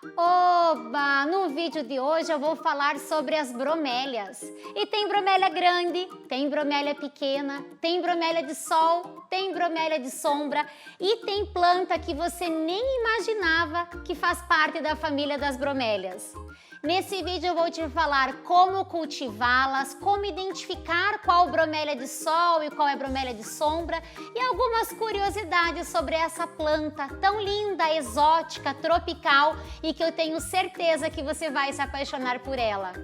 Oba! No vídeo de hoje eu vou falar sobre as bromélias. E tem bromélia grande, tem bromélia pequena, tem bromélia de sol, tem bromélia de sombra e tem planta que você nem imaginava que faz parte da família das bromélias. Nesse vídeo eu vou te falar como cultivá-las, como identificar qual bromélia de sol e qual é bromélia de sombra e algumas curiosidades sobre essa planta tão linda, exótica, tropical e que eu tenho certeza que você vai se apaixonar por ela.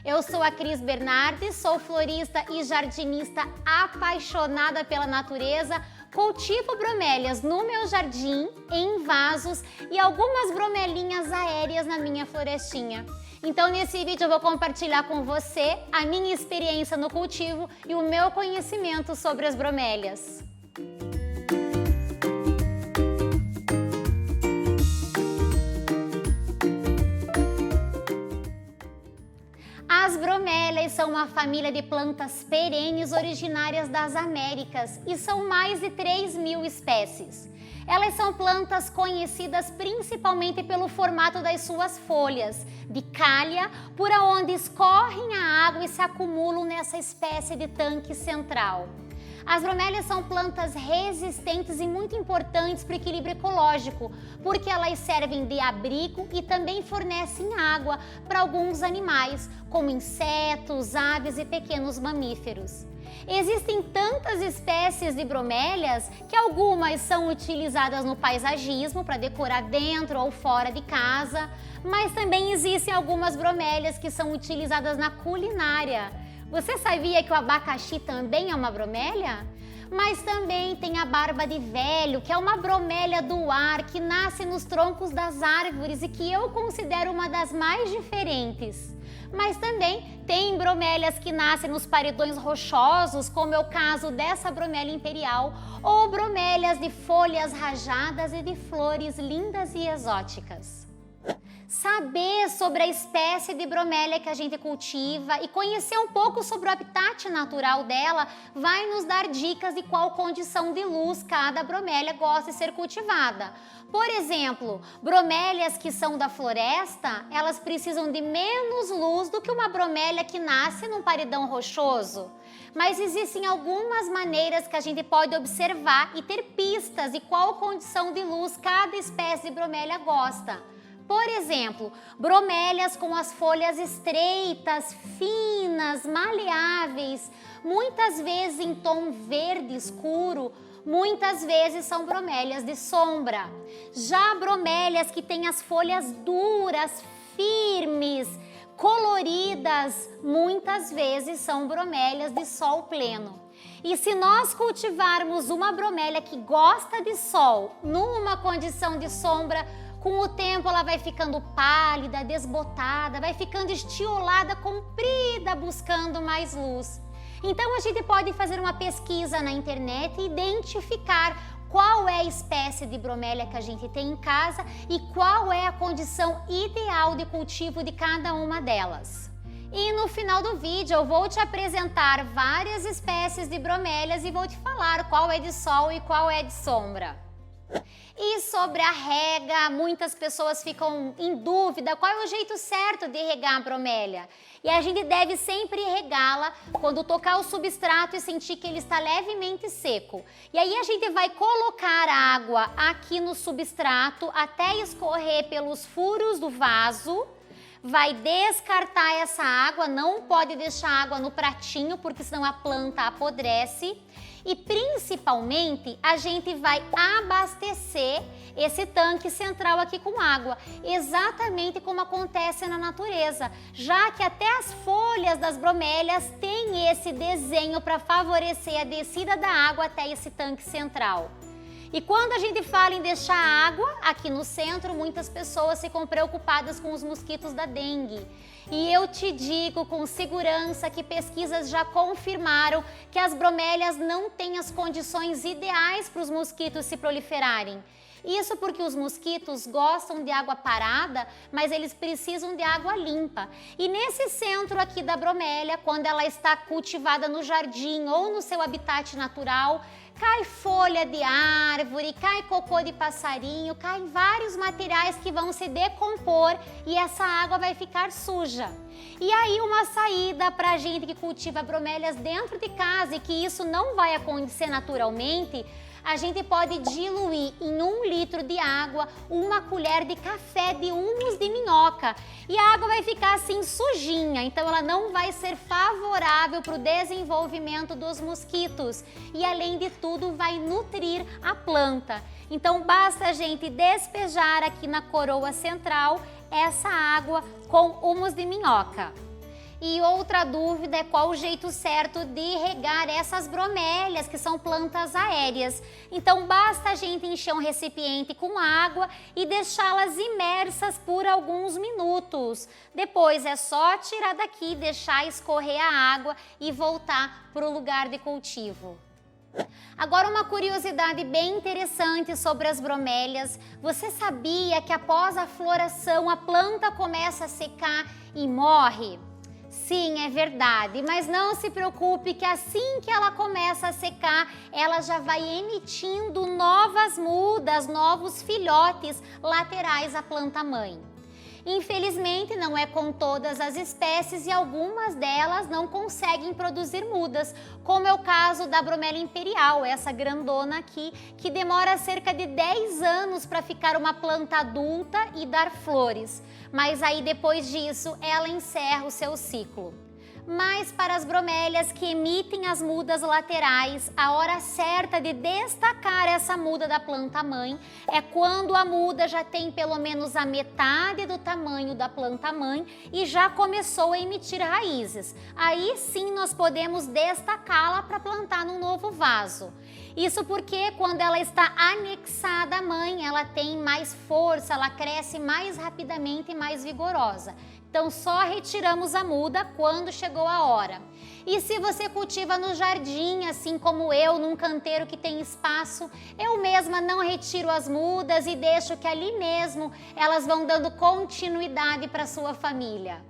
Eu sou a Cris Bernardi, sou florista e jardinista apaixonada pela natureza. Cultivo bromélias no meu jardim, em vasos e algumas bromelinhas aéreas na minha florestinha. Então nesse vídeo eu vou compartilhar com você a minha experiência no cultivo e o meu conhecimento sobre as bromélias. As bromélias são uma família de plantas perenes originárias das Américas e são mais de 3.000 espécies. Elas são plantas conhecidas principalmente pelo formato das suas folhas, de calha, por onde escorrem a água e se acumulam nessa espécie de tanque central. As bromélias são plantas resistentes e muito importantes para o equilíbrio ecológico, porque elas servem de abrigo e também fornecem água para alguns animais, como insetos, aves e pequenos mamíferos. Existem tantas espécies de bromélias que algumas são utilizadas no paisagismo para decorar dentro ou fora de casa, mas também existem algumas bromélias que são utilizadas na culinária. Você sabia que o abacaxi também é uma bromélia? Mas também tem a barba de velho, que é uma bromélia do ar que nasce nos troncos das árvores e que eu considero uma das mais diferentes. Mas também tem bromélias que nascem nos paredões rochosos, como é o caso dessa bromélia imperial, ou bromélias de folhas rajadas e de flores lindas e exóticas. Saber sobre a espécie de bromélia que a gente cultiva e conhecer um pouco sobre o habitat natural dela vai nos dar dicas de qual condição de luz cada bromélia gosta de ser cultivada. Por exemplo, bromélias que são da floresta, elas precisam de menos luz do que uma bromélia que nasce num paredão rochoso. Mas existem algumas maneiras que a gente pode observar e ter pistas de qual condição de luz cada espécie de bromélia gosta. Por exemplo, bromélias com as folhas estreitas, finas, maleáveis, muitas vezes em tom verde escuro, muitas vezes são bromélias de sombra. Já bromélias que têm as folhas duras, firmes, coloridas, muitas vezes são bromélias de sol pleno. E se nós cultivarmos uma bromélia que gosta de sol numa condição de sombra, com o tempo ela vai ficando pálida, desbotada, vai ficando estiolada, comprida, buscando mais luz. Então a gente pode fazer uma pesquisa na internet e identificar qual é a espécie de bromélia que a gente tem em casa e qual é a condição ideal de cultivo de cada uma delas. E no final do vídeo eu vou te apresentar várias espécies de bromélias e vou te falar qual é de sol e qual é de sombra. E sobre a rega, muitas pessoas ficam em dúvida qual é o jeito certo de regar a bromélia. E a gente deve sempre regá-la quando tocar o substrato e sentir que ele está levemente seco. E aí a gente vai colocar a água aqui no substrato até escorrer pelos furos do vaso. Vai descartar essa água, não pode deixar água no pratinho porque senão a planta apodrece. E principalmente a gente vai abastecer esse tanque central aqui com água, exatamente como acontece na natureza, já que até as folhas das bromélias têm esse desenho para favorecer a descida da água até esse tanque central. E quando a gente fala em deixar água aqui no centro, muitas pessoas ficam preocupadas com os mosquitos da dengue. E eu te digo com segurança que pesquisas já confirmaram que as bromélias não têm as condições ideais para os mosquitos se proliferarem. Isso porque os mosquitos gostam de água parada, mas eles precisam de água limpa. E nesse centro aqui da bromélia, quando ela está cultivada no jardim ou no seu habitat natural, cai folha de árvore, cai cocô de passarinho, caem vários materiais que vão se decompor e essa água vai ficar suja. E aí uma saída para a gente que cultiva bromélias dentro de casa e que isso não vai acontecer naturalmente, a gente pode diluir em 1 litro de água 1 colher de café de humus de minhoca. E a água vai ficar assim sujinha, então ela não vai ser favorável para o desenvolvimento dos mosquitos. E além de tudo, vai nutrir a planta. Então basta a gente despejar aqui na coroa central essa água com humus de minhoca. E outra dúvida é qual o jeito certo de regar essas bromélias, que são plantas aéreas. Então basta a gente encher um recipiente com água e deixá-las imersas por alguns minutos. Depois é só tirar daqui, deixar escorrer a água e voltar para o lugar de cultivo. Agora uma curiosidade bem interessante sobre as bromélias. Você sabia que após a floração a planta começa a secar e morre? Sim, é verdade, mas não se preocupe que assim que ela começa a secar, ela já vai emitindo novas mudas, novos filhotes laterais à planta-mãe. Infelizmente, não é com todas as espécies e algumas delas não conseguem produzir mudas, como é o caso da bromélia imperial, essa grandona aqui, que demora cerca de 10 anos para ficar uma planta adulta e dar flores. Mas aí depois disso, ela encerra o seu ciclo. Mas para as bromélias que emitem as mudas laterais, a hora certa de destacar essa muda da planta-mãe é quando a muda já tem pelo menos a metade do tamanho da planta-mãe e já começou a emitir raízes. Aí sim nós podemos destacá-la para plantar num novo vaso. Isso porque quando ela está anexada à mãe, ela tem mais força, ela cresce mais rapidamente e mais vigorosa. Então só retiramos a muda quando chegou a hora. E se você cultiva no jardim, assim como eu, num canteiro que tem espaço, eu mesma não retiro as mudas e deixo que ali mesmo elas vão dando continuidade para sua família.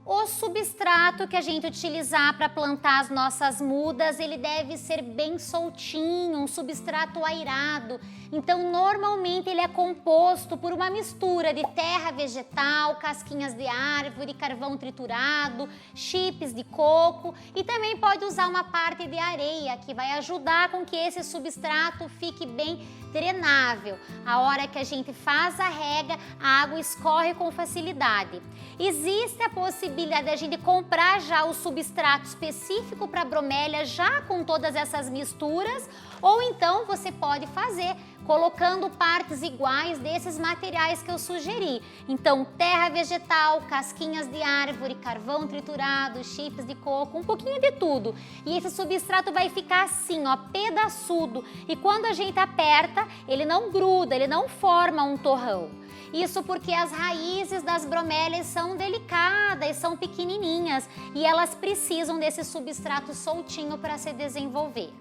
O substrato que a gente utilizar para plantar as nossas mudas, ele deve ser bem soltinho, um substrato airado. Então, normalmente ele é composto por uma mistura de terra vegetal, casquinhas de árvore, carvão triturado, chips de coco e também pode usar uma parte de areia, que vai ajudar com que esse substrato fique bem drenável. A hora que a gente faz a rega, a água escorre com facilidade. Existe a possibilidade de a gente comprar já o substrato específico para bromélia, já com todas essas misturas, ou então você pode fazer colocando partes iguais desses materiais que eu sugeri. Então, terra vegetal, casquinhas de árvore, carvão triturado, chips de coco, um pouquinho de tudo. E esse substrato vai ficar assim, ó, pedaçudo. E quando a gente aperta, ele não gruda, ele não forma um torrão. Isso porque as raízes das bromélias são delicadas, são pequenininhas e elas precisam desse substrato soltinho para se desenvolver.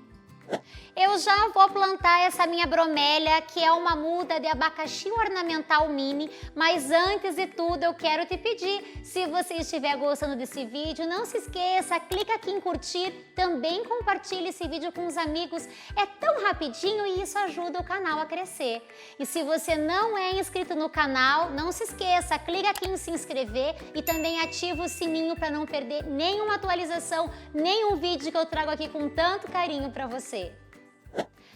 Eu já vou plantar essa minha bromélia, que é uma muda de abacaxi ornamental mini, mas antes de tudo eu quero te pedir, se você estiver gostando desse vídeo, não se esqueça, clica aqui em curtir, também compartilhe esse vídeo com os amigos, é tão rapidinho e isso ajuda o canal a crescer. E se você não é inscrito no canal, não se esqueça, clica aqui em se inscrever e também ativa o sininho para não perder nenhuma atualização, nenhum vídeo que eu trago aqui com tanto carinho para você.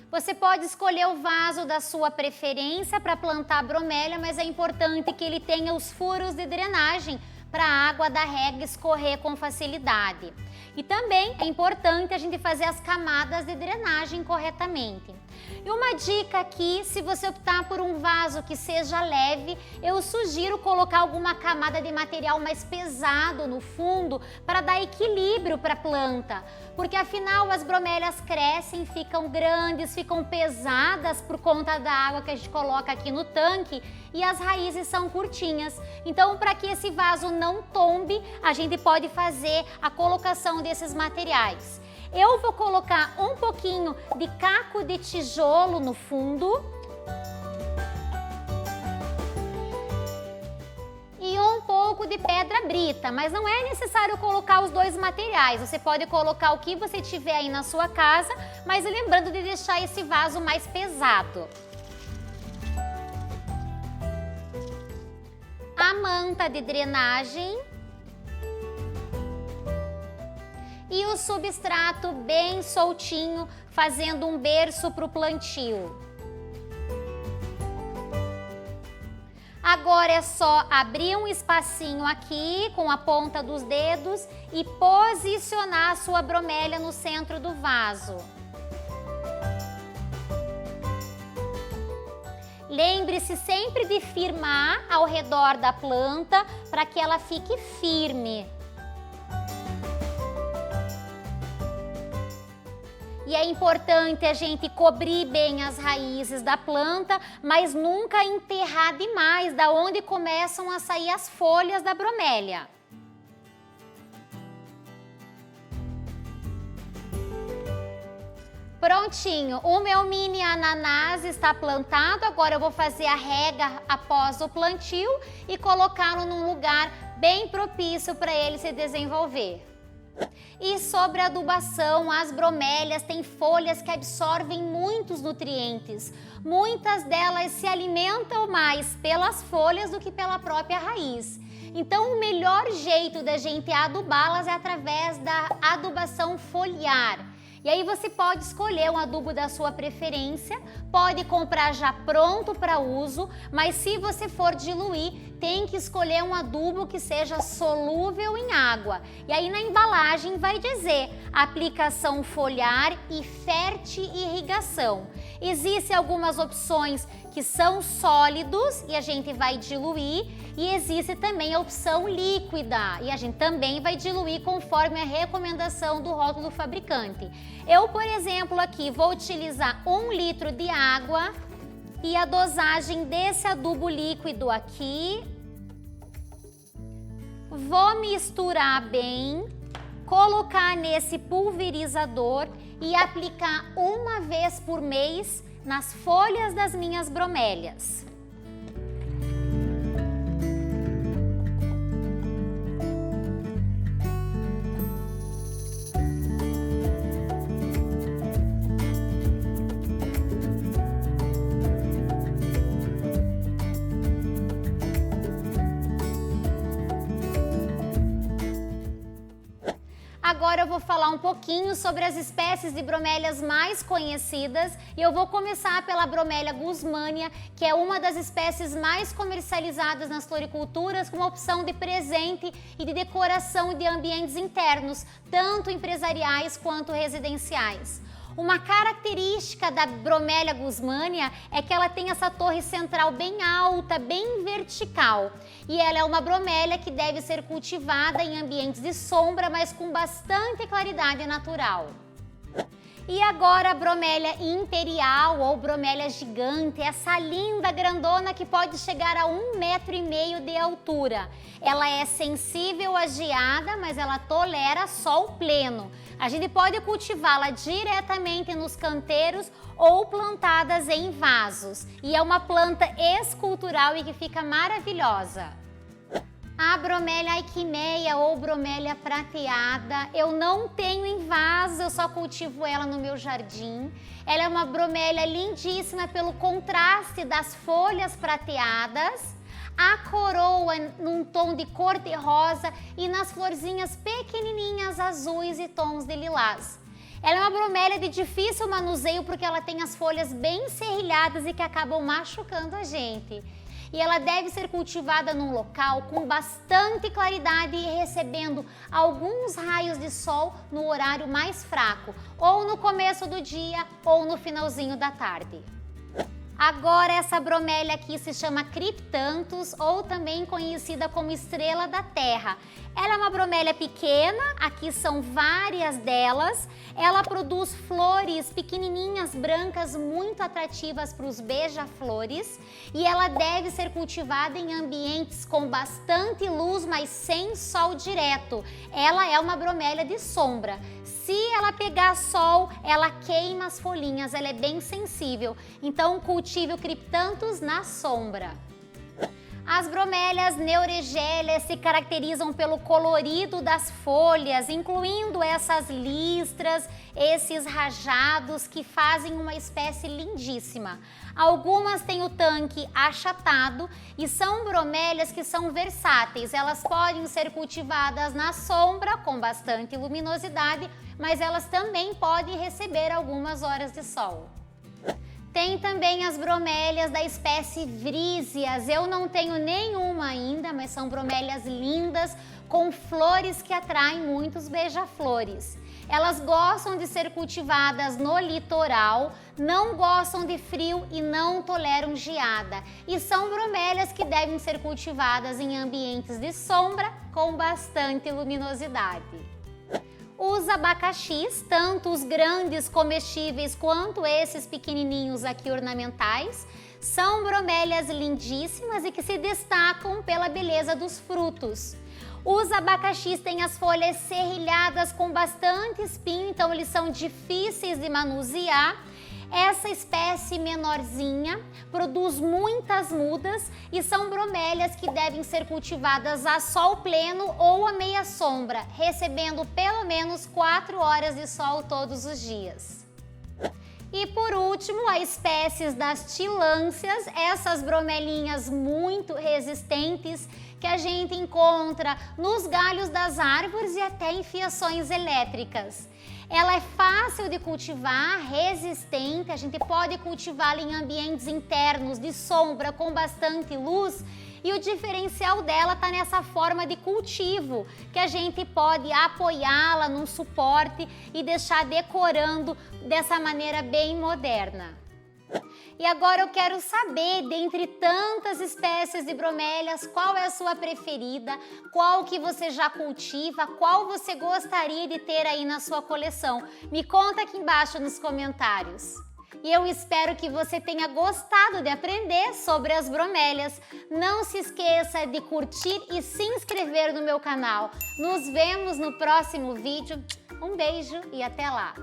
Você pode escolher o vaso da sua preferência para plantar a bromélia, mas é importante que ele tenha os furos de drenagem para a água da rega escorrer com facilidade. E também é importante a gente fazer as camadas de drenagem corretamente. E uma dica aqui, se você optar por um vaso que seja leve, eu sugiro colocar alguma camada de material mais pesado no fundo para dar equilíbrio para a planta. Porque afinal as bromélias crescem, ficam grandes, ficam pesadas por conta da água que a gente coloca aqui no tanque e as raízes são curtinhas. Então, para que esse vaso não tombe, a gente pode fazer a colocação desses materiais. Eu vou colocar um pouquinho de caco de tijolo no fundo brita, mas não é necessário colocar os dois materiais. Você pode colocar o que você tiver aí na sua casa, mas lembrando de deixar esse vaso mais pesado. A manta de drenagem e o substrato bem soltinho, fazendo um berço para o plantio. Agora é só abrir um espacinho aqui com a ponta dos dedos e posicionar a sua bromélia no centro do vaso. Lembre-se sempre de firmar ao redor da planta para que ela fique firme. E é importante a gente cobrir bem as raízes da planta, mas nunca enterrar demais, da onde começam a sair as folhas da bromélia. Prontinho, o meu mini ananás está plantado. Agora eu vou fazer a rega após o plantio e colocá-lo num lugar bem propício para ele se desenvolver. E sobre a adubação, as bromélias têm folhas que absorvem muitos nutrientes. Muitas delas se alimentam mais pelas folhas do que pela própria raiz. Então, o melhor jeito da gente adubá-las é através da adubação foliar. E aí você pode escolher um adubo da sua preferência, pode comprar já pronto para uso, mas se você for diluir, tem que escolher um adubo que seja solúvel em água. E aí na embalagem vai dizer aplicação foliar e fertirrigação. Existem algumas opções que são sólidos e a gente vai diluir, e existe também a opção líquida e a gente também vai diluir conforme a recomendação do rótulo do fabricante. Eu, por exemplo, aqui vou utilizar 1 litro de água e a dosagem desse adubo líquido aqui. Vou misturar bem, colocar nesse pulverizador e aplicar uma vez por mês nas folhas das minhas bromélias. Agora eu vou falar um pouquinho sobre as espécies de bromélias mais conhecidas e eu vou começar pela bromélia guzmania, que é uma das espécies mais comercializadas nas floriculturas como opção de presente e de decoração de ambientes internos, tanto empresariais quanto residenciais. Uma característica da bromélia guzmania é que ela tem essa torre central bem alta, bem vertical. E ela é uma bromélia que deve ser cultivada em ambientes de sombra, mas com bastante claridade natural. E agora a bromélia imperial ou bromélia gigante, essa linda grandona que pode chegar a 1,5 metro de altura. Ela é sensível à geada, mas ela tolera sol pleno. A gente pode cultivá-la diretamente nos canteiros ou plantadas em vasos. E é uma planta escultural e que fica maravilhosa. A bromélia aiquineia ou bromélia prateada, eu não tenho em vaso, eu só cultivo ela no meu jardim. Ela é uma bromélia lindíssima pelo contraste das folhas prateadas, a coroa num tom de cor-de-rosa e nas florzinhas pequenininhas azuis e tons de lilás. Ela é uma bromélia de difícil manuseio porque ela tem as folhas bem serrilhadas e que acabam machucando a gente. E ela deve ser cultivada num local com bastante claridade e recebendo alguns raios de sol no horário mais fraco, ou no começo do dia ou no finalzinho da tarde. Agora essa bromélia aqui se chama Cryptanthus, ou também conhecida como estrela da terra. Ela é uma bromélia pequena, aqui são várias delas. Ela produz flores pequenininhas, brancas, muito atrativas para os beija-flores. E ela deve ser cultivada em ambientes com bastante luz, mas sem sol direto. Ela é uma bromélia de sombra. Se ela pegar sol, ela queima as folhinhas, ela é bem sensível. Então cultive o Cryptanthus na sombra. As bromélias neuregélias se caracterizam pelo colorido das folhas, incluindo essas listras, esses rajados que fazem uma espécie lindíssima. Algumas têm o tanque achatado e são bromélias que são versáteis. Elas podem ser cultivadas na sombra com bastante luminosidade, mas elas também podem receber algumas horas de sol. Tem também as bromélias da espécie Vrísias. Eu não tenho nenhuma ainda, mas são bromélias lindas, com flores que atraem muitos beija-flores. Elas gostam de ser cultivadas no litoral, não gostam de frio e não toleram geada. E são bromélias que devem ser cultivadas em ambientes de sombra com bastante luminosidade. Os abacaxis, tanto os grandes comestíveis quanto esses pequenininhos aqui ornamentais, são bromélias lindíssimas e que se destacam pela beleza dos frutos. Os abacaxis têm as folhas serrilhadas com bastante espinho, então eles são difíceis de manusear. Essa espécie menorzinha produz muitas mudas e são bromélias que devem ser cultivadas a sol pleno ou a meia sombra, recebendo pelo menos 4 horas de sol todos os dias. E por último, as espécies das tilâncias, essas bromelinhas muito resistentes que a gente encontra nos galhos das árvores e até em fiações elétricas. Ela é fácil de cultivar, resistente, a gente pode cultivá-la em ambientes internos de sombra com bastante luz e o diferencial dela está nessa forma de cultivo, que a gente pode apoiá-la num suporte e deixar decorando dessa maneira bem moderna. E agora eu quero saber, dentre tantas espécies de bromélias, qual é a sua preferida, qual que você já cultiva, qual você gostaria de ter aí na sua coleção. Me conta aqui embaixo nos comentários. E eu espero que você tenha gostado de aprender sobre as bromélias. Não se esqueça de curtir e se inscrever no meu canal. Nos vemos no próximo vídeo. Um beijo e até lá!